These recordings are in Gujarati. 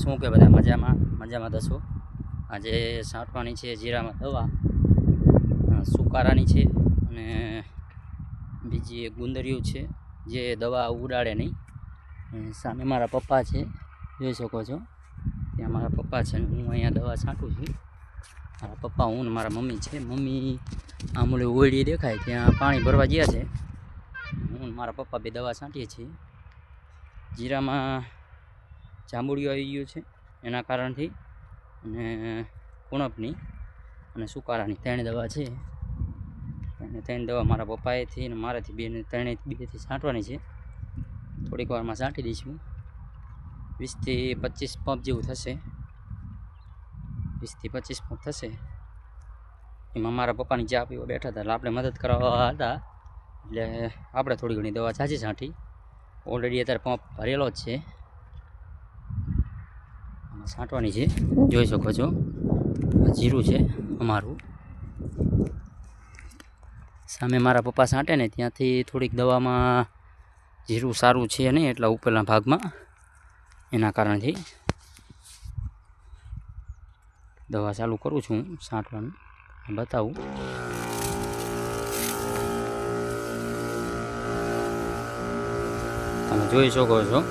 શું કે બધા મજામાં દસો આજે છાંટવાની છે જીરામાં દવા સુકારાની છે અને બીજી એક ગુંદરિયું છે જે દવા ઉડાડે નહીં. સામે મારા પપ્પા છે, જોઈ શકો છો. ત્યાં મારા પપ્પા છે, હું અહીંયા દવા છાંટું છું. મારા પપ્પા, હું ને મારા મમ્મી છે. મમ્મી આમૂલે ઓળી દેખાય ત્યાં પાણી ભરવા ગયા છે. હું મારા પપ્પા બે દવા છાંટીએ છીએ. જીરામાં જાંબુડિયું આવી ગયું છે એના કારણથી, અને કુણપની અને સુકારાની ત્રણ દવા છે. અને ત્રણ દવા મારા પપ્પાએથી અને મારાથી બેથી છાંટવાની છે. થોડીક વારમાં છાંટી દઈશું. 20 થી 25 પંપ જેવું થશે. 20 થી 25 પંપ થશે. એમાં મારા પપ્પાની ચા પીવા બેઠા હતા એટલે આપણે મદદ કરવા હતા, એટલે આપણે થોડી ઘણી દવા છાંટી છાંટી. ઓલરેડી અત્યારે પંપ ભરેલો જ છે, છાંટવાની છે. જોઈ શકો છો, જીરું છે અમારું. સામે મારા પપ્પા છાંટે ને ત્યાંથી થોડીક દવામાં જીરું સારું છે નહીં એટલા ઉપરના ભાગમાં, એના કારણથી દવા ચાલુ કરું છું છાંટવાનું. બતાવું. તમે જોઈ શકો છો.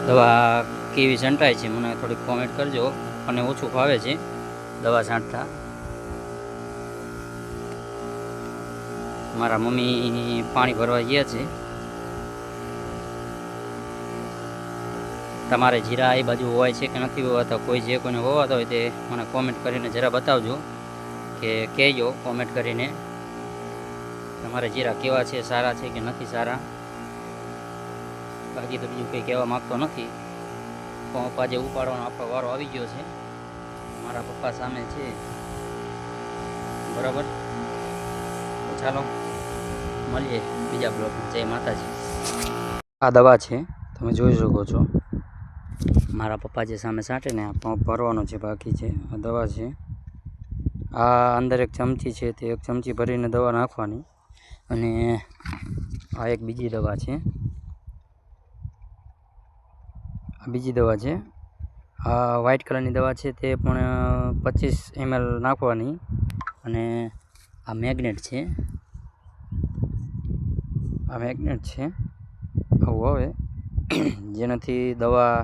દવા કેવી છંટાય છે મને થોડીક કોમેન્ટ કરજો. અને ઓછું ફાવે છે દવા છાંટતા. મારા મમ્મી પાણી ભરવા ગયા છે. તમારે જીરા એ બાજુ હોવાય છે કે નથી હોવાતા, કોઈ જે કોઈને હોવાતા હોય તે મને કોમેન્ટ કરીને જરા બતાવજો, કે કહેજો કોમેન્ટ કરીને તમારે જીરા કેવા છે, સારા છે કે નથી સારા. બાકી તો બીજું કંઈ કહેવા માગતો નથી. પંપ આજે ઉપાડવાનો આપણો વારો આવી ગયો છે. મારા પપ્પા સામે છે, બરાબર. તો ચાલો મળીએ બીજા બ્લોગમાં. જય માતાજી. આ દવા છે, તમે જોઈ શકો છો. મારા પપ્પા જે સામે છાંટે ને આ પંપ ભરવાનો છે, બાકી છે. આ દવા છે. આ અંદર એક ચમચી છે, તે એક ચમચી ભરીને દવા નાખવાની. અને આ એક બીજી દવા છે. આ બીજી દવા છે. આ વ્હાઇટ કલરની દવા છે, તે પણ 25 ml નાખવાની. અને આ મેગ્નેટ છે. આ મેગ્નેટ છે આવું હવે, જેનાથી દવા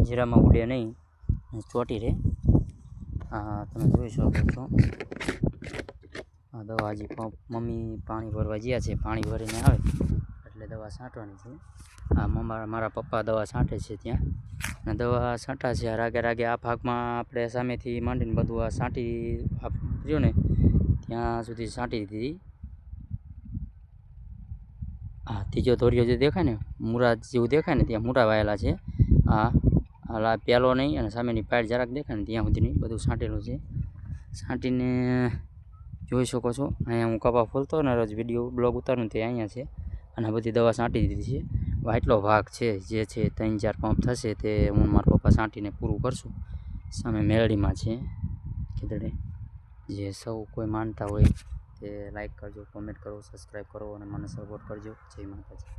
જીરામાં ઉડે નહીં, ચોટી રહે. હા, તમે જોઈ શકો છો. આ દવા હજી મમ્મી પાણી ભરવા ગયા છે. પાણી ભરીને આવે એટલે દવા છાંટવાની છે. આ મારા પપ્પા દવા છાંટે છે ત્યાં, અને દવા છાંટા છે. રાગે આ ભાગમાં આપણે સામેથી માંડીને બધું આ છાંટી આપ્યું ને ત્યાં સુધી છાંટી દીધી. હા, ત્રીજો ધોરિયો જે દેખાય ને, મૂરા જેવું દેખાય ને, ત્યાં મૂરા વાયેલા છે. હા, પહેલો નહીં, અને સામેની પાઇટ જરાક દેખાય ને ત્યાં સુધીની બધું છાંટેલું છે. છાંટીને જોઈ શકો છો. અહીંયા હું કપા ફોલતો ને રોજ વિડીયો બ્લોગ ઉતારું તે અહીંયા છે. અને બધી દવા છાંટી દીધી છે. આટલો ભાગ છે જે છે 3-4 પંપ થશે તે હું મારા પપ્પા છાંટીને પૂરું કરશું. સામે મેળડીમાં છે ખીદડે. જે સૌ કોઈ માનતા હોય તે લાઈક કરજો, કોમેન્ટ કરો, સબસ્ક્રાઈબ કરો અને મને સપોર્ટ કરજો. જય માતાજી.